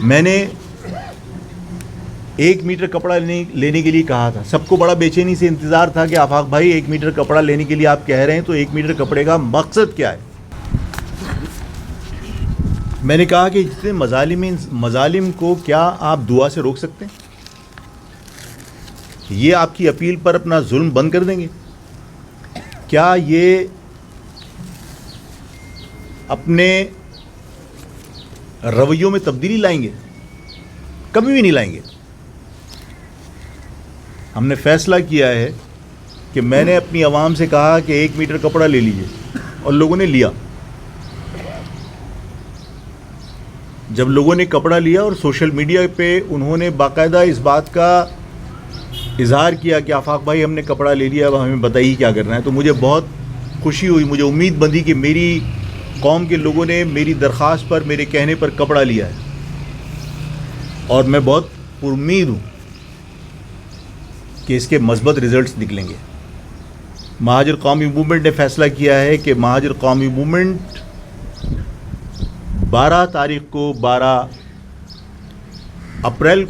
میں نے 1 میٹر کپڑا لینے کے لیے کہا تھا. سب کو بڑا بے چینی سے انتظار تھا کہ آفاق بھائی 1 میٹر کپڑا لینے کے لیے آپ کہہ رہے ہیں تو 1 میٹر کپڑے کا مقصد کیا ہے. میں نے کہا کہ جتنے مظالم کو کیا آپ دعا سے روک سکتے ہیں؟ یہ آپ کی اپیل پر اپنا ظلم بند کر دیں گے؟ کیا یہ اپنے رویوں میں تبدیلی لائیں گے؟ کبھی بھی نہیں لائیں گے. ہم نے فیصلہ کیا ہے کہ میں نے اپنی عوام سے کہا کہ 1 میٹر کپڑا لے لیجئے اور لوگوں نے لیا. جب لوگوں نے کپڑا لیا اور سوشل میڈیا پہ انہوں نے باقاعدہ اس بات کا اظہار کیا کہ آفاق بھائی ہم نے کپڑا لے لیا، اب ہمیں بتائیے کیا کرنا ہے، تو مجھے بہت خوشی ہوئی، مجھے امید بندھی کہ میری قوم کے لوگوں نے میری درخواست پر، میرے کہنے پر کپڑا لیا ہے. اور میں بہت پر امید ہوں کہ اس کے مثبت رزلٹس نکلیں گے. مہاجر قومی موومنٹ نے فیصلہ کیا ہے کہ مہاجر قومی موومنٹ 12 تاریخ کو 12 اپریل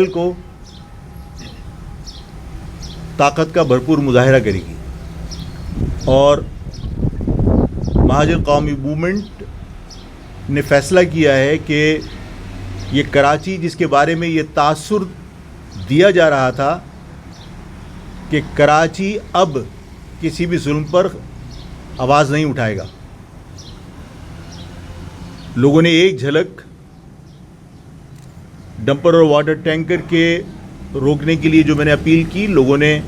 کو طاقت کا بھرپور مظاہرہ کرے گی. اور مہاجر قومی موومنٹ نے فیصلہ کیا ہے کہ یہ کراچی، جس کے بارے میں یہ تاثر دیا جا رہا تھا کہ کراچی اب کسی بھی ظلم پر آواز نہیں اٹھائے گا. لوگوں نے ایک جھلک ڈمپر اور واٹر ٹینکر کے روکنے کے لیے جو میں نے اپیل کی، لوگوں نے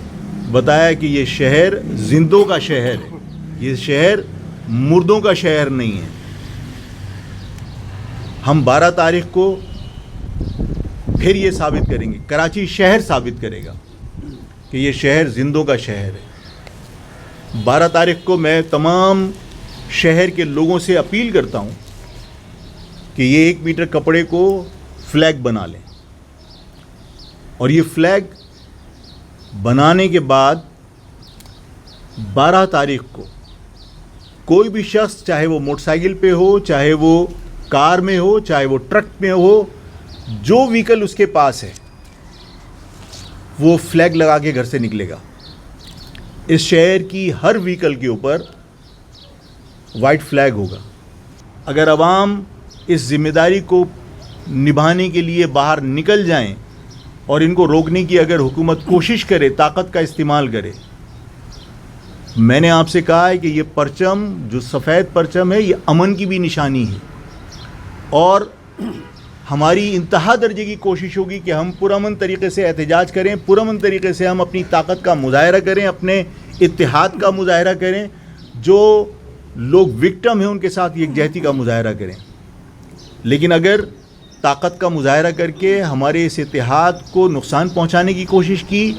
بتایا کہ یہ شہر زندوں کا شہر ہے، یہ شہر مردوں کا شہر نہیں ہے. ہم 12 تاریخ کو پھر یہ ثابت کریں گے، کراچی شہر ثابت کرے گا کہ یہ شہر زندوں کا شہر ہے. 12 تاریخ کو میں تمام شہر کے لوگوں سے اپیل کرتا ہوں کہ یہ 1 میٹر کپڑے کو فلیگ بنا لیں، اور یہ فلیگ بنانے کے بعد 12 تاریخ کو کوئی بھی شخص، چاہے وہ موٹر سائیکل پہ ہو، چاہے وہ کار میں ہو، چاہے وہ ٹرک میں ہو، جو وہیکل اس کے پاس ہے وہ فلیگ لگا کے گھر سے نکلے گا. اس شہر کی ہر وہیکل کے اوپر وائٹ فلیگ ہوگا. اگر عوام اس ذمہ داری کو نبھانے کے لیے باہر نکل جائیں اور ان کو روکنے کی اگر حکومت کوشش کرے، طاقت کا استعمال کرے، میں نے آپ سے کہا ہے کہ یہ پرچم، جو سفید پرچم ہے، یہ امن کی بھی نشانی ہے. اور ہماری انتہا درجے کی کوشش ہوگی کہ ہم پرامن طریقے سے احتجاج کریں، پرامن طریقے سے ہم اپنی طاقت کا مظاہرہ کریں، اپنے اتحاد کا مظاہرہ کریں، جو لوگ وکٹم ہیں ان کے ساتھ یکجہتی کا مظاہرہ کریں. لیکن اگر طاقت کا مظاہرہ کر کے ہمارے اس اتحاد کو نقصان پہنچانے کی کوشش کی،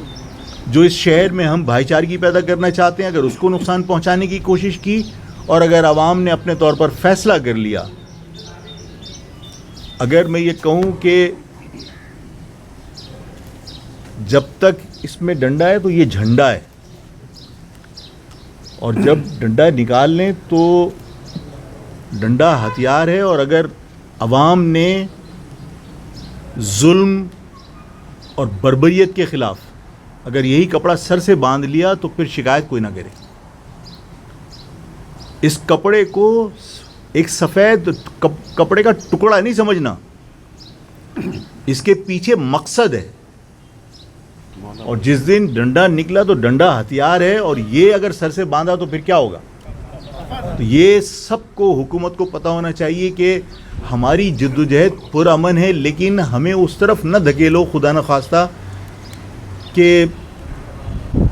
جو اس شہر میں ہم بھائی چارگی پیدا کرنا چاہتے ہیں، اگر اس کو نقصان پہنچانے کی کوشش کی، اور اگر عوام نے اپنے طور پر فیصلہ کر لیا، اگر میں یہ کہوں کہ جب تک اس میں ڈنڈا ہے تو یہ جھنڈا ہے، اور جب ڈنڈا نکال لیں تو ڈنڈا ہتھیار ہے. اور اگر عوام نے ظلم اور بربریت کے خلاف اگر یہی کپڑا سر سے باندھ لیا تو پھر شکایت کوئی نہ کرے. اس کپڑے کو ایک سفید کپڑے کا ٹکڑا نہیں سمجھنا، اس کے پیچھے مقصد ہے. اور جس دن ڈنڈا نکلا تو ڈنڈا ہتھیار ہے، اور یہ اگر سر سے باندھا تو پھر کیا ہوگا. تو یہ سب کو، حکومت کو پتہ ہونا چاہیے کہ ہماری جدوجہد پرامن ہے، لیکن ہمیں اس طرف نہ دھکیلو خدا نخواستہ کہ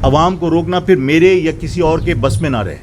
عوام کو روکنا پھر میرے یا کسی اور کے بس میں نہ رہے.